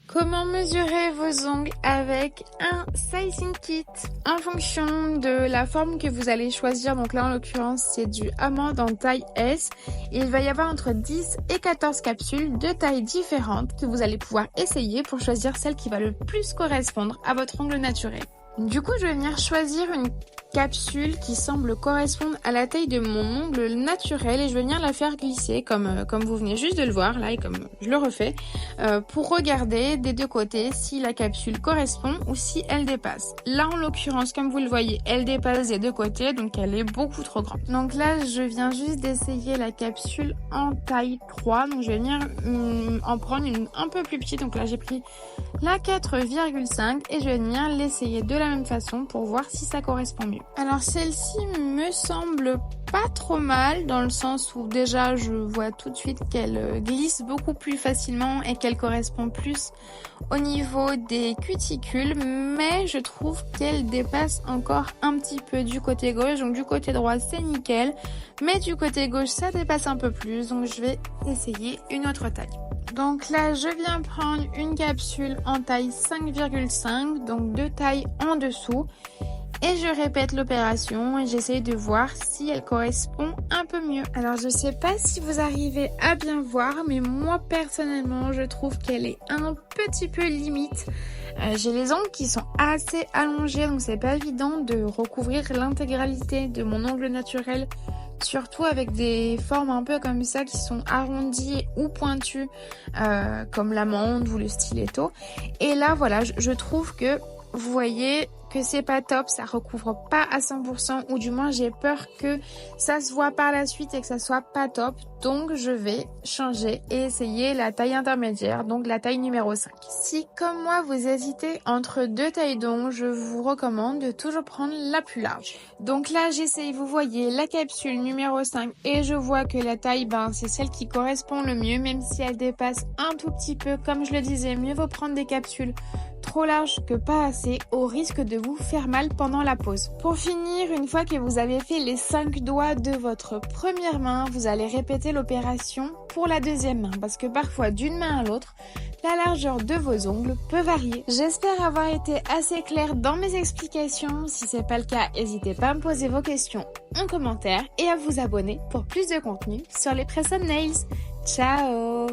Comment mesurer vos ongles avec un sizing kit? En fonction de la forme que vous allez choisir, donc là en l'occurrence c'est du amande en taille S, il va y avoir entre 10 et 14 capsules de tailles différentes que vous allez pouvoir essayer pour choisir celle qui va le plus correspondre à votre ongle naturel. Du coup, je vais venir choisir une capsule qui semble correspondre à la taille de mon ongle naturel et je vais venir la faire glisser comme vous venez juste de le voir là et comme je le refais pour regarder des deux côtés si la capsule correspond ou si elle dépasse. Là en l'occurrence, comme vous le voyez, elle dépasse des deux côtés donc elle est beaucoup trop grande. Donc là, je viens juste d'essayer la capsule en taille 3, donc je vais venir en prendre une un peu plus petite. Donc là, j'ai pris la 4,5 et je vais venir l'essayer de la même façon pour voir si ça correspond mieux. Alors celle-ci me semble pas trop mal dans le sens où déjà je vois tout de suite qu'elle glisse beaucoup plus facilement et qu'elle correspond plus au niveau des cuticules, mais je trouve qu'elle dépasse encore un petit peu du côté gauche. Donc du côté droit c'est nickel, mais du côté gauche ça dépasse un peu plus, donc je vais essayer une autre taille. Donc là, je viens prendre une capsule en taille 5,5, donc deux tailles en dessous. Et je répète l'opération et j'essaye de voir si elle correspond un peu mieux. Alors je sais pas si vous arrivez à bien voir, mais moi personnellement, je trouve qu'elle est un petit peu limite. J'ai les ongles qui sont assez allongés, donc c'est pas évident de recouvrir l'intégralité de mon ongle naturel. Surtout avec des formes un peu comme ça qui sont arrondies ou pointues comme l'amande ou le stiletto. Et là voilà, je trouve que vous voyez que c'est pas top, ça recouvre pas à 100% ou du moins j'ai peur que ça se voit par la suite et que ça soit pas top. Donc je vais changer et essayer la taille intermédiaire, donc la taille numéro 5. Si comme moi vous hésitez entre deux tailles d'ongles, je vous recommande de toujours prendre la plus large. Donc là j'essaye, vous voyez, la capsule numéro 5 et je vois que la taille, c'est celle qui correspond le mieux, même si elle dépasse un tout petit peu. Comme je le disais, mieux vaut prendre des capsules trop larges que pas assez, au risque de vous faire mal pendant la pause. Pour finir, une fois que vous avez fait les 5 doigts de votre première main, vous allez répéter l'opération pour la deuxième main, parce que parfois d'une main à l'autre, la largeur de vos ongles peut varier. J'espère avoir été assez claire dans mes explications. Si c'est pas le cas, n'hésitez pas à me poser vos questions en commentaire et à vous abonner pour plus de contenu sur les Press On Nails. Ciao!